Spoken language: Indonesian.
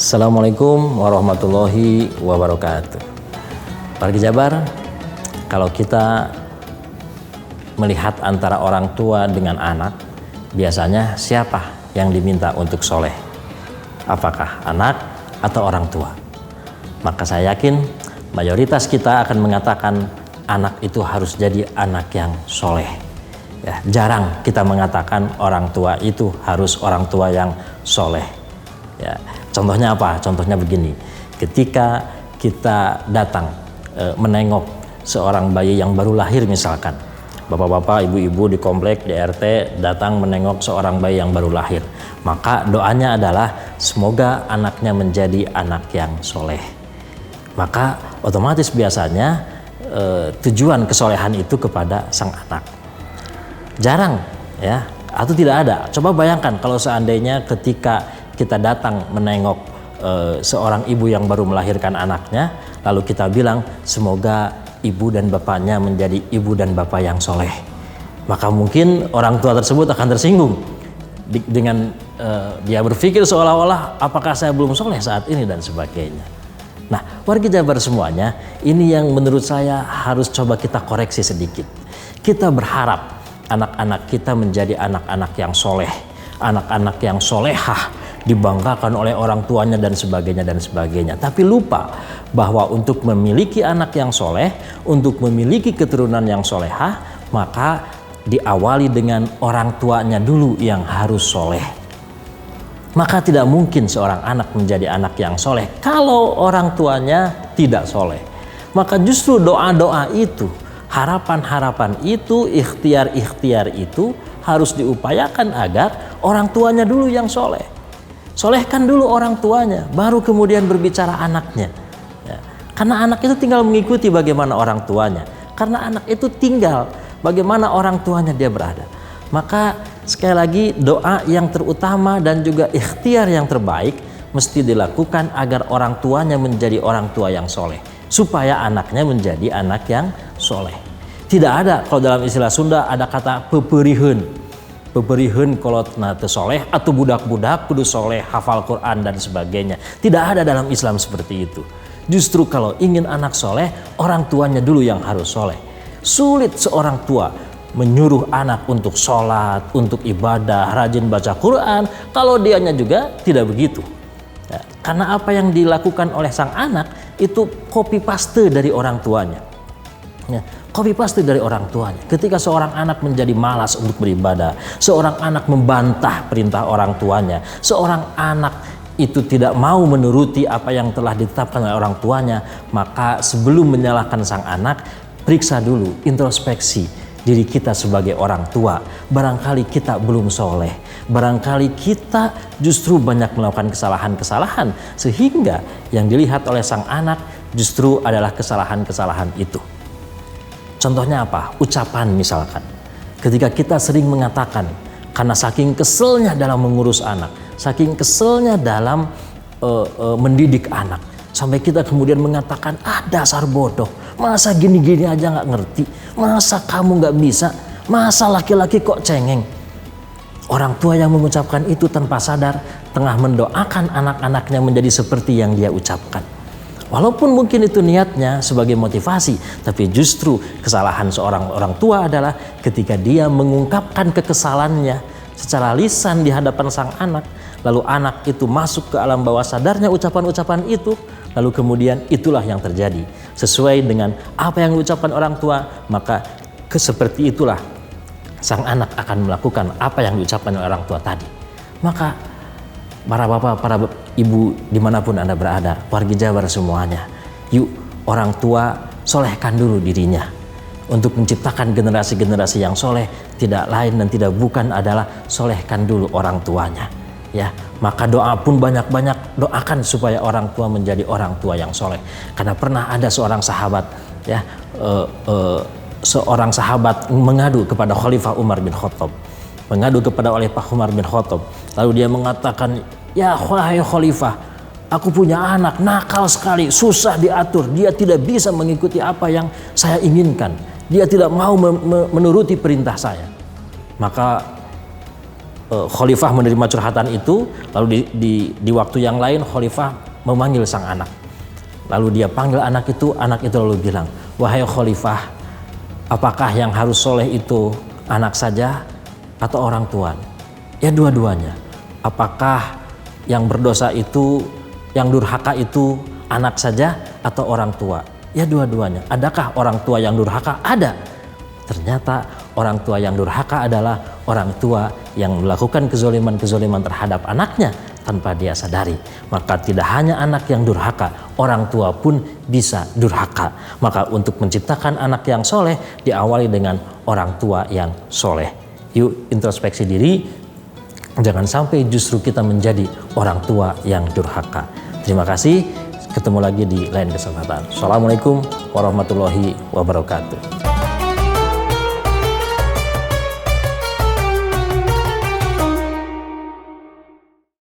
Assalamualaikum warahmatullahi wabarakatuh. Warga Jabar, kalau kita melihat antara orang tua dengan anak, biasanya siapa yang diminta untuk soleh? Apakah anak atau orang tua? Maka saya yakin mayoritas kita akan mengatakan anak itu harus jadi anak yang soleh. Ya, jarang kita mengatakan orang tua itu harus orang tua yang soleh. Ya, contohnya apa? Contohnya begini, ketika kita datang menengok seorang bayi yang baru lahir misalkan, bapak-bapak, ibu-ibu di komplek, di RT datang menengok seorang bayi yang baru lahir, maka doanya adalah semoga anaknya menjadi anak yang soleh. Maka otomatis biasanya tujuan kesolehan itu kepada sang anak. Jarang ya, atau tidak ada. Coba bayangkan kalau seandainya ketika kita datang menengok seorang ibu yang baru melahirkan anaknya, lalu kita bilang semoga ibu dan bapaknya menjadi ibu dan bapak yang soleh. Maka mungkin orang tua tersebut akan tersinggung dengan dia berpikir seolah-olah apakah saya belum soleh saat ini dan sebagainya. Nah, warga Jabar semuanya, ini yang menurut saya harus coba kita koreksi sedikit. Kita berharap anak-anak kita menjadi anak-anak yang soleh, anak-anak yang solehah, dibanggakan oleh orang tuanya dan sebagainya dan sebagainya. Tapi lupa bahwa untuk memiliki anak yang soleh, untuk memiliki keturunan yang solehah, maka diawali dengan orang tuanya dulu yang harus soleh. Maka tidak mungkin seorang anak menjadi anak yang soleh kalau orang tuanya tidak soleh. Maka justru doa-doa itu, harapan-harapan itu, ikhtiar-ikhtiar itu harus diupayakan agar orang tuanya dulu yang soleh. Solehkan dulu orang tuanya, baru kemudian berbicara anaknya. Ya. Karena anak itu tinggal mengikuti bagaimana orang tuanya. Karena anak itu tinggal bagaimana orang tuanya dia berada. Maka sekali lagi doa yang terutama dan juga ikhtiar yang terbaik mesti dilakukan agar orang tuanya menjadi orang tua yang soleh. Supaya anaknya menjadi anak yang soleh. Tidak ada, kalau dalam istilah Sunda ada kata peperiheun. Peperiheun kolot nate soleh atau budak-budak kudu soleh, hafal Quran dan sebagainya. Tidak ada dalam Islam seperti itu. Justru kalau ingin anak soleh, orang tuanya dulu yang harus soleh. Sulit seorang tua menyuruh anak untuk sholat, untuk ibadah, rajin baca Quran, kalau dianya juga tidak begitu. Ya, karena apa yang dilakukan oleh sang anak itu copy paste dari orang tuanya. Ya, copy paste dari orang tuanya. Ketika seorang anak menjadi malas untuk beribadah, seorang anak membantah perintah orang tuanya, seorang anak itu tidak mau menuruti apa yang telah ditetapkan oleh orang tuanya, maka sebelum menyalahkan sang anak, periksa dulu, introspeksi diri kita sebagai orang tua. Barangkali kita belum soleh, barangkali kita justru banyak melakukan kesalahan-kesalahan, sehingga yang dilihat oleh sang anak justru adalah kesalahan-kesalahan itu. Contohnya apa? Ucapan misalkan. Ketika kita sering mengatakan, karena saking keselnya dalam mengurus anak, saking keselnya dalam mendidik anak, sampai kita kemudian mengatakan, dasar bodoh, masa gini-gini aja gak ngerti, masa kamu gak bisa, masa laki-laki kok cengeng. Orang tua yang mengucapkan itu tanpa sadar tengah mendoakan anak-anaknya menjadi seperti yang dia ucapkan. Walaupun mungkin itu niatnya sebagai motivasi, tapi justru kesalahan seorang orang tua adalah ketika dia mengungkapkan kekesalannya secara lisan di hadapan sang anak, lalu anak itu masuk ke alam bawah sadarnya ucapan-ucapan itu, lalu kemudian itulah yang terjadi. Sesuai dengan apa yang diucapkan orang tua, maka seperti itulah sang anak akan melakukan apa yang diucapkan oleh orang tua tadi. Maka para bapak, para ibu dimanapun Anda berada, warga Jabar semuanya, yuk orang tua solehkan dulu dirinya. Untuk menciptakan generasi-generasi yang soleh, tidak lain dan tidak bukan adalah solehkan dulu orang tuanya. Ya, maka doa pun banyak-banyak doakan supaya orang tua menjadi orang tua yang soleh. Karena pernah ada seorang sahabat, ya, seorang sahabat mengadu kepada Khalifah Umar bin Khattab, mengadu kepada Pak Umar bin Khattab. Lalu dia mengatakan, ya wahai Khalifah, aku punya anak nakal sekali, susah diatur, dia tidak bisa mengikuti apa yang saya inginkan, dia tidak mau menuruti perintah saya. Maka khalifah menerima curhatan itu, lalu di waktu yang lain khalifah memanggil sang anak. Lalu dia panggil anak itu lalu bilang, "Wahai khalifah, apakah yang harus soleh itu anak saja atau orang tua?" "Ya, dua-duanya." "Apakah yang berdosa itu, yang durhaka itu anak saja atau orang tua?" "Ya, dua-duanya." "Adakah orang tua yang durhaka?" "Ada." Ternyata orang tua yang durhaka adalah orang tua yang melakukan kezoliman terhadap anaknya tanpa dia sadari. Maka tidak hanya anak yang durhaka, orang tua pun bisa durhaka. Maka untuk menciptakan anak yang soleh diawali dengan orang tua yang soleh. Yuk introspeksi diri, jangan sampai justru kita menjadi orang tua yang durhaka. Terima kasih, ketemu lagi di lain kesempatan. Assalamualaikum warahmatullahi wabarakatuh.